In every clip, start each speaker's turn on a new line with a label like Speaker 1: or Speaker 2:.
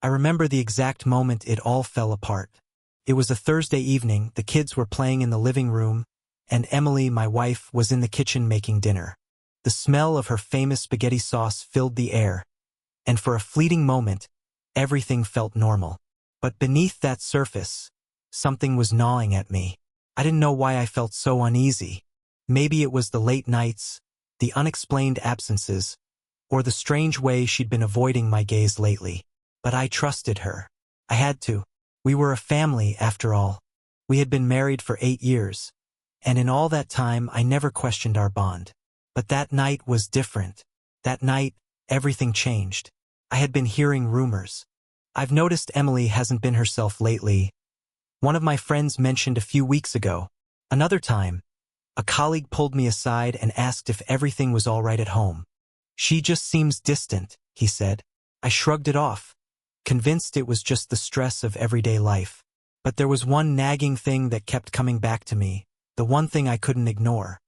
Speaker 1: I remember the exact moment it all fell apart. It was a Thursday evening, the kids were playing in the living room, and Emily, my wife, was in the kitchen making dinner. The smell of her famous spaghetti sauce filled the air, and for a fleeting moment, everything felt normal. But beneath that surface, something was gnawing at me. I didn't know why I felt so uneasy. Maybe it was the late nights, the unexplained absences, or the strange way she'd been avoiding my gaze lately. But I trusted her. I had to. We were a family, after all. We had been married for 8 years, and in all that time I never questioned our bond. But that night was different. That night, everything changed. I had been hearing rumors. I've noticed Emily hasn't been herself lately. One of my friends mentioned a few weeks ago. Another time, a colleague pulled me aside and asked if everything was all right at home. "She just seems distant," he said. I shrugged it off, convinced it was just the stress of everyday life. But there was one nagging thing that kept coming back to me, the one thing I couldn't ignore.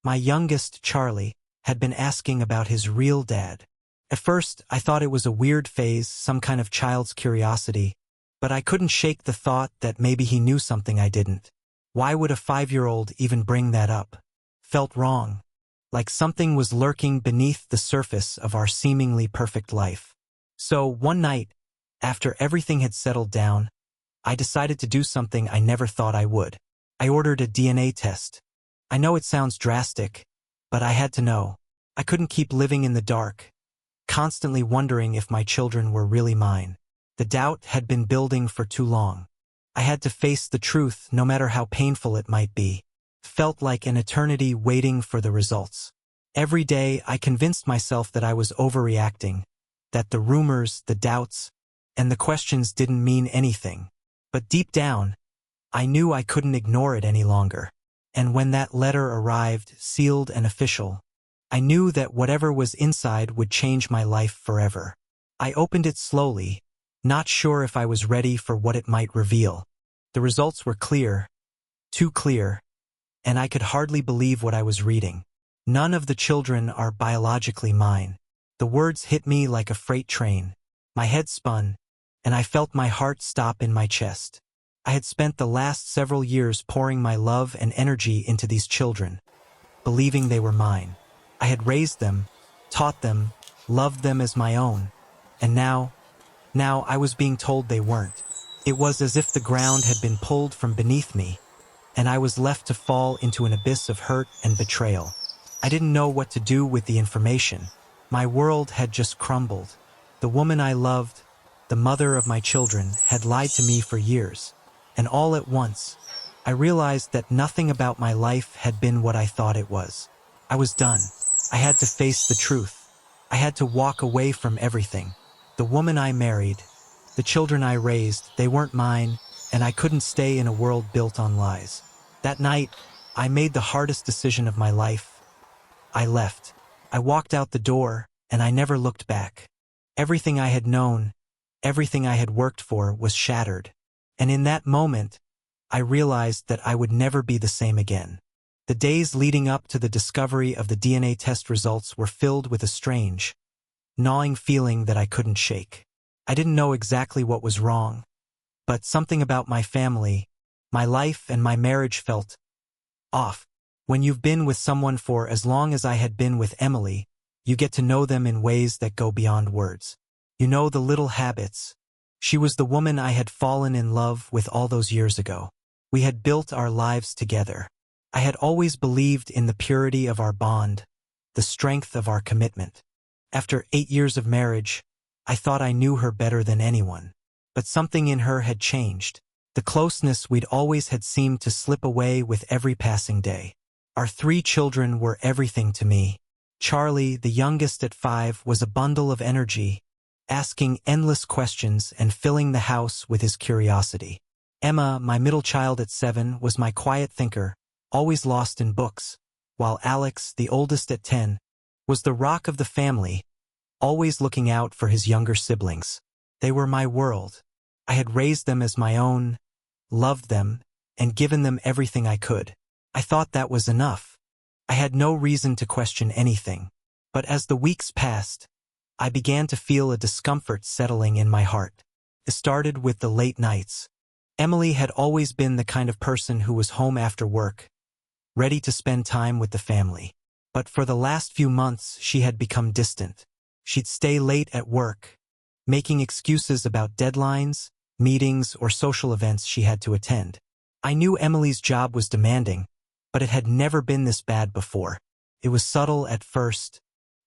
Speaker 1: My youngest, Charlie, had been asking about his real dad. At first, I thought it was a weird phase, some kind of child's curiosity, but I couldn't shake the thought that maybe he knew something I didn't. Why would a 5-year-old even bring that up? Felt wrong, like something was lurking beneath the surface of our seemingly perfect life. So, one night, after everything had settled down, I decided to do something I never thought I would. I ordered a DNA test. I know it sounds drastic, but I had to know. I couldn't keep living in the dark, constantly wondering if my children were really mine. The doubt had been building for too long. I had to face the truth, no matter how painful it might be. Felt like an eternity waiting for the results. Every day, I convinced myself that I was overreacting, that the rumors, the doubts, and the questions didn't mean anything. But deep down, I knew I couldn't ignore it any longer. And when that letter arrived, sealed and official, I knew that whatever was inside would change my life forever. I opened it slowly, not sure if I was ready for what it might reveal. The results were clear, too clear, and I could hardly believe what I was reading. None of the children are biologically mine. The words hit me like a freight train. My head spun, and I felt my heart stop in my chest. I had spent the last several years pouring my love and energy into these children, believing they were mine. I had raised them, taught them, loved them as my own, and now I was being told they weren't. It was as if the ground had been pulled from beneath me, and I was left to fall into an abyss of hurt and betrayal. I didn't know what to do with the information. My world had just crumbled. The woman I loved, the mother of my children, had lied to me for years. And all at once, I realized that nothing about my life had been what I thought it was. I was done. I had to face the truth. I had to walk away from everything. The woman I married, the children I raised, they weren't mine, and I couldn't stay in a world built on lies. That night, I made the hardest decision of my life. I left. I walked out the door, and I never looked back. Everything I had known, everything I had worked for was shattered. And in that moment, I realized that I would never be the same again. The days leading up to the discovery of the DNA test results were filled with a strange, gnawing feeling that I couldn't shake. I didn't know exactly what was wrong, but something about my family, my life, and my marriage felt off. When you've been with someone for as long as I had been with Emily, you get to know them in ways that go beyond words. You know the little habits. She was the woman I had fallen in love with all those years ago. We had built our lives together. I had always believed in the purity of our bond, the strength of our commitment. After 8 years of marriage, I thought I knew her better than anyone. But something in her had changed. The closeness we'd always had seemed to slip away with every passing day. Our 3 children were everything to me. Charlie, the youngest at 5, was a bundle of energy, asking endless questions and filling the house with his curiosity. Emma, my middle child at 7, was my quiet thinker, always lost in books, while Alex, the oldest at 10, was the rock of the family, always looking out for his younger siblings. They were my world. I had raised them as my own, loved them, and given them everything I could. I thought that was enough. I had no reason to question anything. But as the weeks passed, I began to feel a discomfort settling in my heart. It started with the late nights. Emily had always been the kind of person who was home after work, ready to spend time with the family. But for the last few months, she had become distant. She'd stay late at work, making excuses about deadlines, meetings, or social events she had to attend. I knew Emily's job was demanding, but it had never been this bad before. It was subtle at first,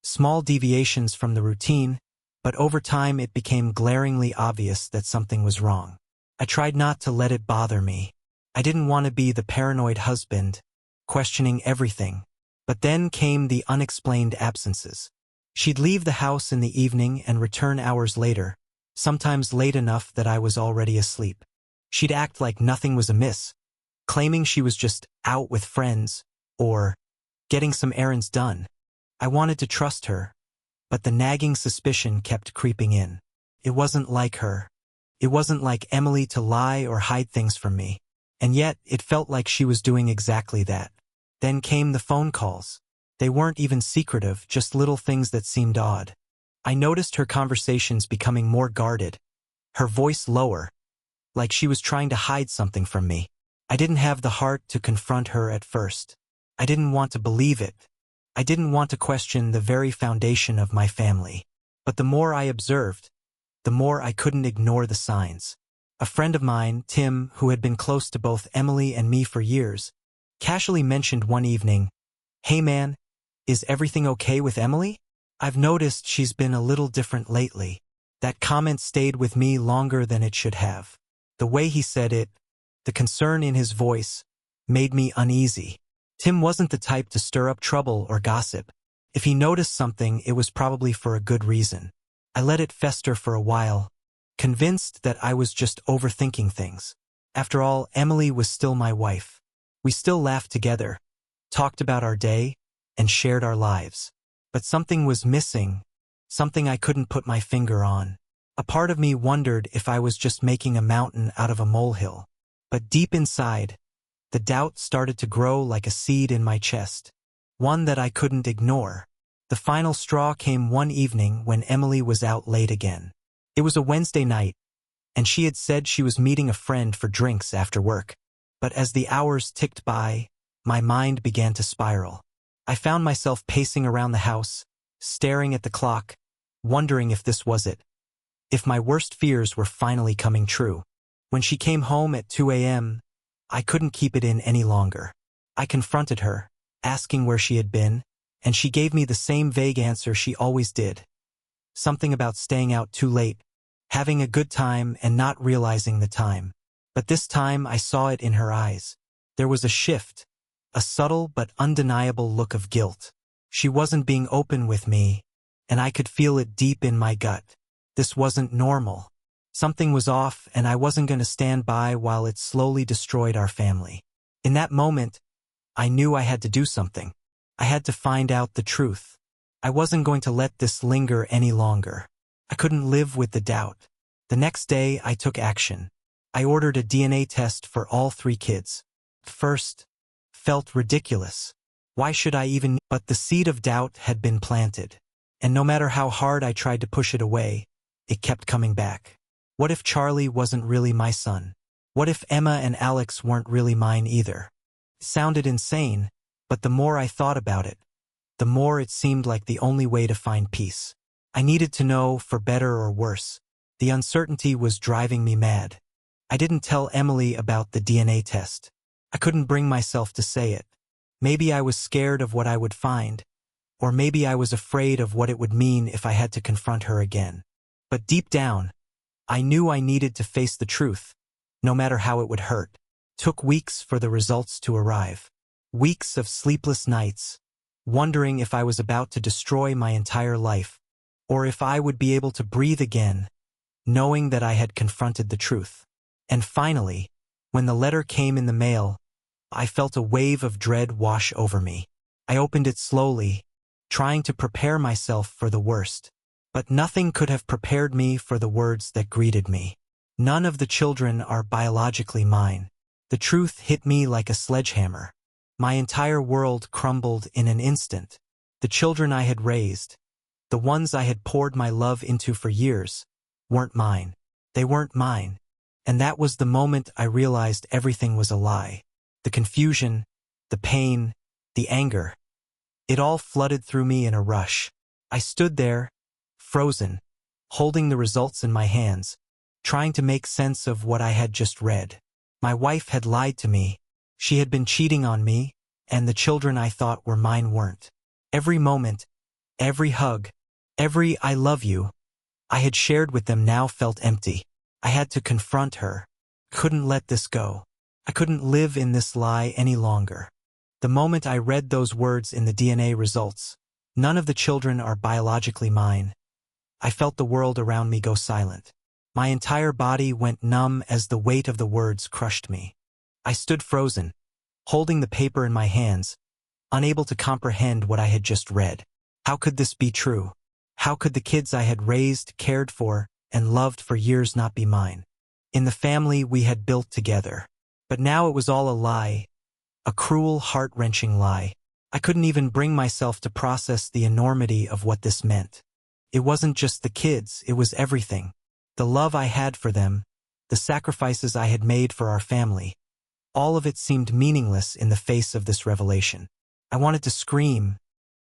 Speaker 1: small deviations from the routine, but over time it became glaringly obvious that something was wrong. I tried not to let it bother me. I didn't want to be the paranoid husband, questioning everything. But then came the unexplained absences. She'd leave the house in the evening and return hours later, sometimes late enough that I was already asleep. She'd act like nothing was amiss, claiming she was just out with friends or getting some errands done. I wanted to trust her, but the nagging suspicion kept creeping in. It wasn't like her. It wasn't like Emily to lie or hide things from me. And yet, it felt like she was doing exactly that. Then came the phone calls. They weren't even secretive, just little things that seemed odd. I noticed her conversations becoming more guarded, her voice lower, like she was trying to hide something from me. I didn't have the heart to confront her at first. I didn't want to believe it. I didn't want to question the very foundation of my family. But the more I observed, the more I couldn't ignore the signs. A friend of mine, Tim, who had been close to both Emily and me for years, casually mentioned one evening, "Hey man, is everything okay with Emily? I've noticed she's been a little different lately." That comment stayed with me longer than it should have. The way he said it, the concern in his voice, made me uneasy. Tim wasn't the type to stir up trouble or gossip. If he noticed something, it was probably for a good reason. I let it fester for a while, convinced that I was just overthinking things. After all, Emily was still my wife. We still laughed together, talked about our day, and shared our lives. But something was missing, something I couldn't put my finger on. A part of me wondered if I was just making a mountain out of a molehill. But deep inside, the doubt started to grow like a seed in my chest, one that I couldn't ignore. The final straw came one evening when Emily was out late again. It was a Wednesday night, and she had said she was meeting a friend for drinks after work. But as the hours ticked by, my mind began to spiral. I found myself pacing around the house, staring at the clock, wondering if this was it. If my worst fears were finally coming true. When she came home at 2 a.m., I couldn't keep it in any longer. I confronted her, asking where she had been, and she gave me the same vague answer she always did. Something about staying out too late, having a good time and not realizing the time. But this time I saw it in her eyes. There was a shift, a subtle but undeniable look of guilt. She wasn't being open with me, and I could feel it deep in my gut. This wasn't normal. Something was off, and I wasn't going to stand by while it slowly destroyed our family. In that moment, I knew I had to do something. I had to find out the truth. I wasn't going to let this linger any longer. I couldn't live with the doubt. The next day, I took action. I ordered a DNA test for all 3 kids. First, felt ridiculous. Why should I even? But the seed of doubt had been planted. And no matter how hard I tried to push it away, it kept coming back. What if Charlie wasn't really my son? What if Emma and Alex weren't really mine either? It sounded insane, but the more I thought about it, the more it seemed like the only way to find peace. I needed to know, for better or worse. The uncertainty was driving me mad. I didn't tell Emily about the DNA test. I couldn't bring myself to say it. Maybe I was scared of what I would find, or maybe I was afraid of what it would mean if I had to confront her again. But deep down, I knew I needed to face the truth, no matter how it would hurt. It took weeks for the results to arrive. Weeks of sleepless nights, wondering if I was about to destroy my entire life, or if I would be able to breathe again, knowing that I had confronted the truth. And finally, when the letter came in the mail, I felt a wave of dread wash over me. I opened it slowly, trying to prepare myself for the worst. But nothing could have prepared me for the words that greeted me. None of the children are biologically mine. The truth hit me like a sledgehammer. My entire world crumbled in an instant. The children I had raised, the ones I had poured my love into for years, weren't mine. They weren't mine. And that was the moment I realized everything was a lie. The confusion, the pain, the anger. It all flooded through me in a rush. I stood there, frozen, holding the results in my hands, trying to make sense of what I had just read. My wife had lied to me. She had been cheating on me, and the children I thought were mine weren't. Every moment, every hug, every "I love you" I had shared with them now felt empty. I had to confront her. Couldn't let this go. I couldn't live in this lie any longer. The moment I read those words in the DNA results, "None of the children are biologically mine," I felt the world around me go silent. My entire body went numb as the weight of the words crushed me. I stood frozen, holding the paper in my hands, unable to comprehend what I had just read. How could this be true? How could the kids I had raised, cared for, and loved for years not be mine? In the family we had built together. But now it was all a lie, a cruel, heart-wrenching lie. I couldn't even bring myself to process the enormity of what this meant. It wasn't just the kids, it was everything. The love I had for them, the sacrifices I had made for our family. All of it seemed meaningless in the face of this revelation. I wanted to scream,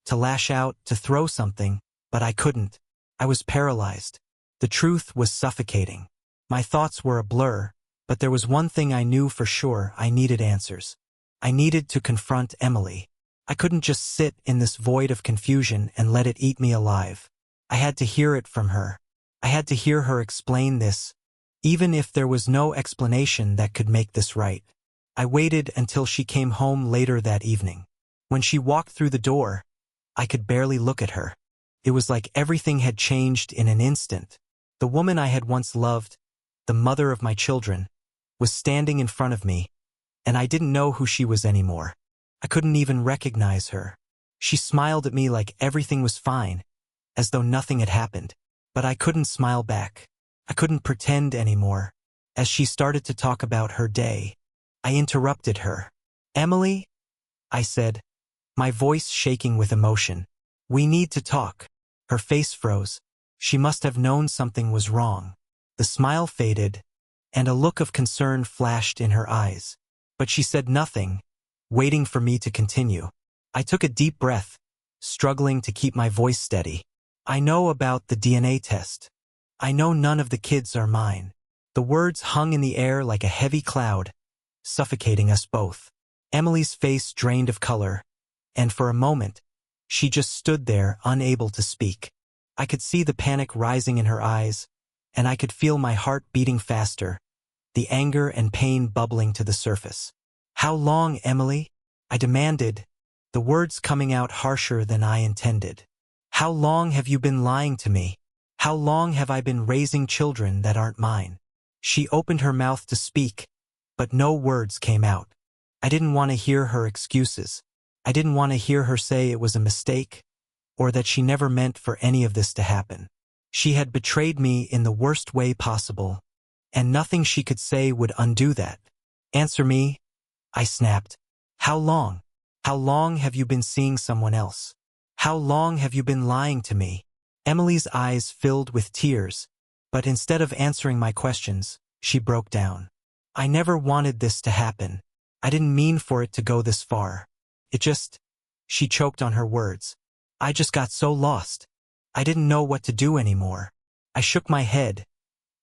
Speaker 1: to lash out, to throw something, but I couldn't. I was paralyzed. The truth was suffocating. My thoughts were a blur, but there was one thing I knew for sure: I needed answers. I needed to confront Emily. I couldn't just sit in this void of confusion and let it eat me alive. I had to hear it from her. I had to hear her explain this, even if there was no explanation that could make this right. I waited until she came home later that evening. When she walked through the door, I could barely look at her. It was like everything had changed in an instant. The woman I had once loved, the mother of my children, was standing in front of me, and I didn't know who she was anymore. I couldn't even recognize her. She smiled at me like everything was fine, as though nothing had happened. But I couldn't smile back. I couldn't pretend anymore. As she started to talk about her day, I interrupted her. "Emily," I said, my voice shaking with emotion, "we need to talk." Her face froze. She must have known something was wrong. The smile faded, and a look of concern flashed in her eyes. But she said nothing, waiting for me to continue. I took a deep breath, struggling to keep my voice steady. "I know about the DNA test. I know none of the kids are mine." The words hung in the air like a heavy cloud, suffocating us both. Emily's face drained of color, and for a moment, she just stood there, unable to speak. I could see the panic rising in her eyes, and I could feel my heart beating faster, the anger and pain bubbling to the surface. "How long, Emily?" I demanded, the words coming out harsher than I intended. "How long have you been lying to me? How long have I been raising children that aren't mine?" She opened her mouth to speak, but no words came out. I didn't want to hear her excuses. I didn't want to hear her say it was a mistake, or that she never meant for any of this to happen. She had betrayed me in the worst way possible, and nothing she could say would undo that. "Answer me," I snapped. "How long? How long have you been seeing someone else? How long have you been lying to me?" Emily's eyes filled with tears, but instead of answering my questions, she broke down. "I never wanted this to happen. I didn't mean for it to go this far. It just..." She choked on her words. "I just got so lost. I didn't know what to do anymore." I shook my head,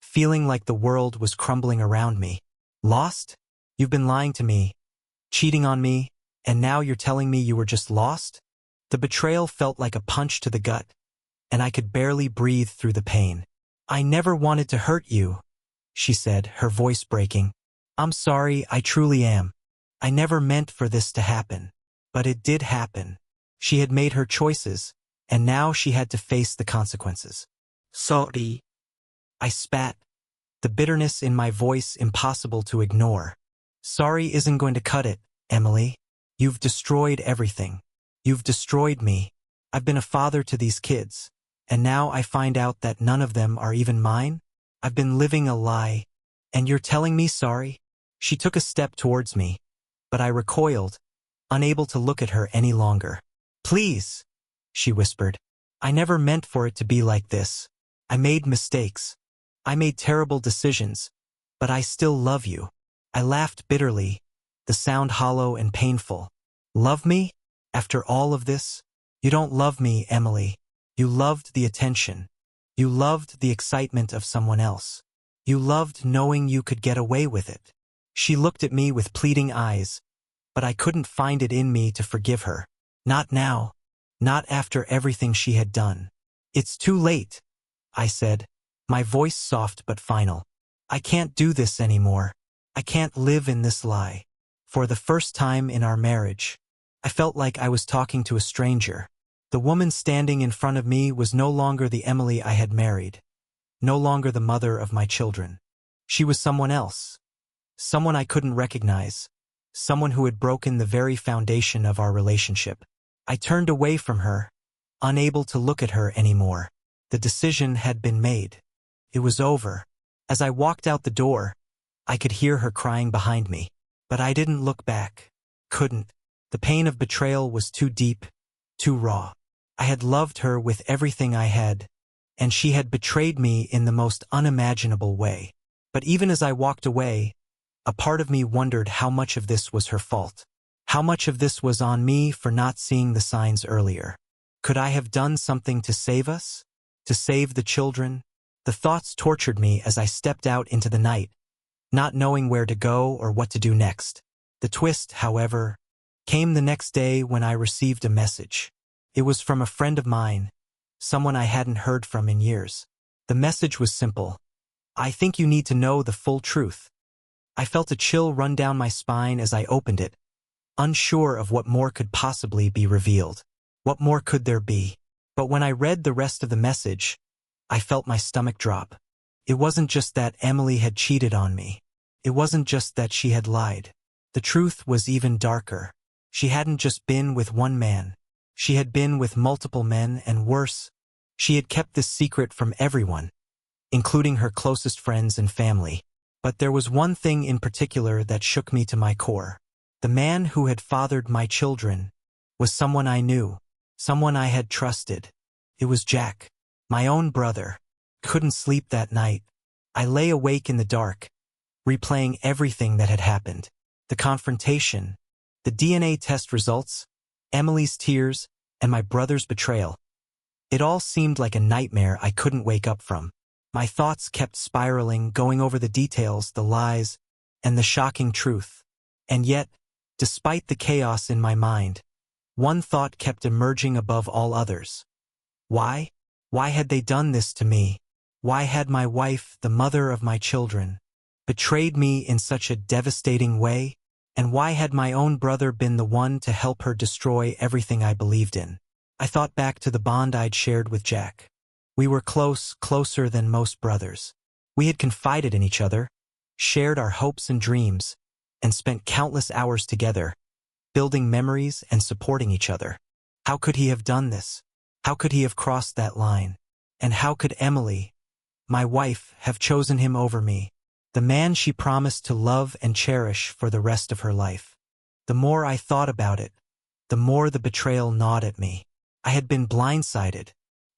Speaker 1: feeling like the world was crumbling around me. "Lost? You've been lying to me, cheating on me, and now you're telling me you were just lost?" The betrayal felt like a punch to the gut, and I could barely breathe through the pain. "I never wanted to hurt you," she said, her voice breaking. "I'm sorry, I truly am. I never meant for this to happen. But it did happen." She had made her choices, and now she had to face the consequences. "Sorry," I spat, the bitterness in my voice impossible to ignore. "Sorry isn't going to cut it, Emily. You've destroyed everything. You've destroyed me. I've been a father to these kids, and now I find out that none of them are even mine? I've been living a lie, and you're telling me sorry?" She took a step towards me, but I recoiled, unable to look at her any longer. "Please," she whispered. "I never meant for it to be like this. I made mistakes. I made terrible decisions, but I still love you." I laughed bitterly, the sound hollow and painful. "Love me? After all of this? You don't love me, Emily. You loved the attention. You loved the excitement of someone else. You loved knowing you could get away with it." She looked at me with pleading eyes, but I couldn't find it in me to forgive her. Not now. Not after everything she had done. "It's too late," I said, my voice soft but final. "I can't do this anymore. I can't live in this lie." For the first time in our marriage, I felt like I was talking to a stranger. The woman standing in front of me was no longer the Emily I had married, no longer the mother of my children. She was someone else, someone I couldn't recognize, someone who had broken the very foundation of our relationship. I turned away from her, unable to look at her anymore. The decision had been made. It was over. As I walked out the door, I could hear her crying behind me. But I didn't look back. Couldn't. The pain of betrayal was too deep, too raw. I had loved her with everything I had, and she had betrayed me in the most unimaginable way. But even as I walked away, a part of me wondered how much of this was her fault. How much of this was on me for not seeing the signs earlier. Could I have done something to save us? To save the children? The thoughts tortured me as I stepped out into the night, not knowing where to go or what to do next. The twist, however, came the next day when I received a message. It was from a friend of mine, someone I hadn't heard from in years. The message was simple. "I think you need to know the full truth." I felt a chill run down my spine as I opened it, unsure of what more could possibly be revealed. What more could there be? But when I read the rest of the message, I felt my stomach drop. It wasn't just that Emily had cheated on me. It wasn't just that she had lied. The truth was even darker. She hadn't just been with one man. She had been with multiple men, and worse, she had kept this secret from everyone, including her closest friends and family. But there was one thing in particular that shook me to my core. The man who had fathered my children was someone I knew, someone I had trusted. It was Jack, my own brother. Couldn't sleep that night. I lay awake in the dark, replaying everything that had happened. The confrontation, the DNA test results, Emily's tears, and my brother's betrayal. It all seemed like a nightmare I couldn't wake up from. My thoughts kept spiraling, going over the details, the lies, and the shocking truth. And yet, despite the chaos in my mind, one thought kept emerging above all others. Why? Why had they done this to me? Why had my wife, the mother of my children, betrayed me in such a devastating way? And why had my own brother been the one to help her destroy everything I believed in? I thought back to the bond I'd shared with Jack. We were close, closer than most brothers. We had confided in each other, shared our hopes and dreams, and spent countless hours together, building memories and supporting each other. How could he have done this? How could he have crossed that line? And how could Emily, my wife, have chosen him over me, the man she promised to love and cherish for the rest of her life? The more I thought about it, the more the betrayal gnawed at me. I had been blindsided.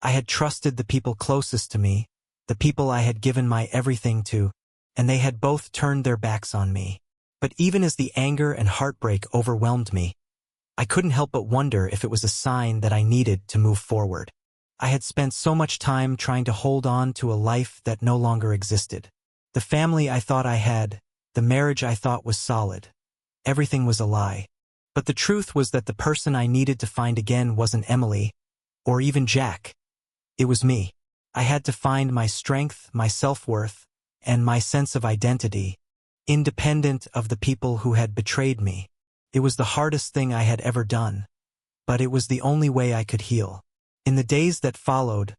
Speaker 1: I had trusted the people closest to me, the people I had given my everything to, and they had both turned their backs on me. But even as the anger and heartbreak overwhelmed me, I couldn't help but wonder if it was a sign that I needed to move forward. I had spent so much time trying to hold on to a life that no longer existed. The family I thought I had, the marriage I thought was solid. Everything was a lie. But the truth was that the person I needed to find again wasn't Emily, or even Jack. It was me. I had to find my strength, my self-worth, and my sense of identity, independent of the people who had betrayed me. It was the hardest thing I had ever done, but it was the only way I could heal. In the days that followed,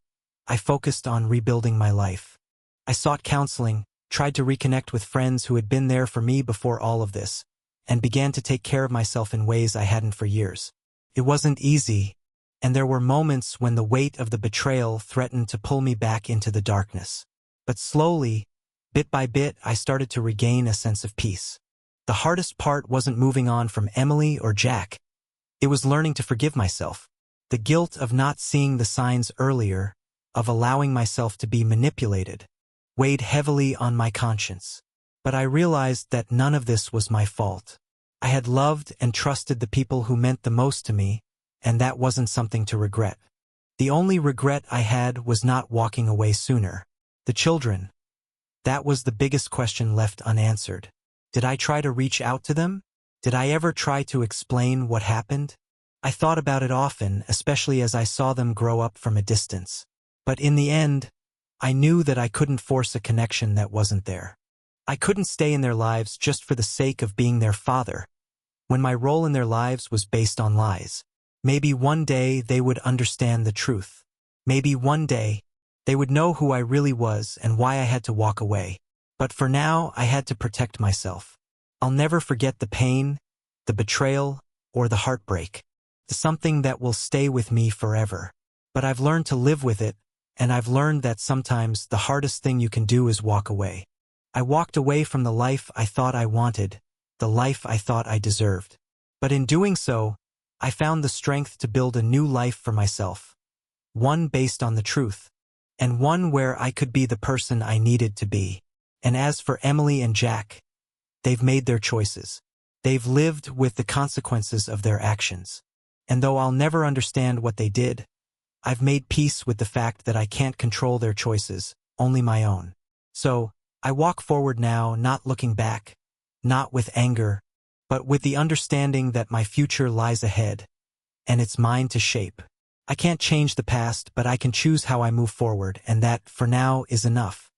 Speaker 1: I focused on rebuilding my life. I sought counseling, tried to reconnect with friends who had been there for me before all of this, and began to take care of myself in ways I hadn't for years. It wasn't easy, and there were moments when the weight of the betrayal threatened to pull me back into the darkness. But slowly, bit by bit, I started to regain a sense of peace. The hardest part wasn't moving on from Emily or Jack. It was learning to forgive myself. The guilt of not seeing the signs earlier, of allowing myself to be manipulated, weighed heavily on my conscience. But I realized that none of this was my fault. I had loved and trusted the people who meant the most to me, and that wasn't something to regret. The only regret I had was not walking away sooner. The children. That was the biggest question left unanswered. Did I try to reach out to them? Did I ever try to explain what happened? I thought about it often, especially as I saw them grow up from a distance. But in the end, I knew that I couldn't force a connection that wasn't there. I couldn't stay in their lives just for the sake of being their father, when my role in their lives was based on lies. Maybe one day they would understand the truth. Maybe one day they would know who I really was and why I had to walk away. But for now, I had to protect myself. I'll never forget the pain, the betrayal, or the heartbreak. Something that will stay with me forever. But I've learned to live with it, and I've learned that sometimes the hardest thing you can do is walk away. I walked away from the life I thought I wanted, the life I thought I deserved. But in doing so, I found the strength to build a new life for myself. One based on the truth, and one where I could be the person I needed to be. And as for Emily and Jack, they've made their choices. They've lived with the consequences of their actions. And though I'll never understand what they did, I've made peace with the fact that I can't control their choices, only my own. So, I walk forward now, not looking back, not with anger, but with the understanding that my future lies ahead, and it's mine to shape. I can't change the past, but I can choose how I move forward, and that, for now, is enough.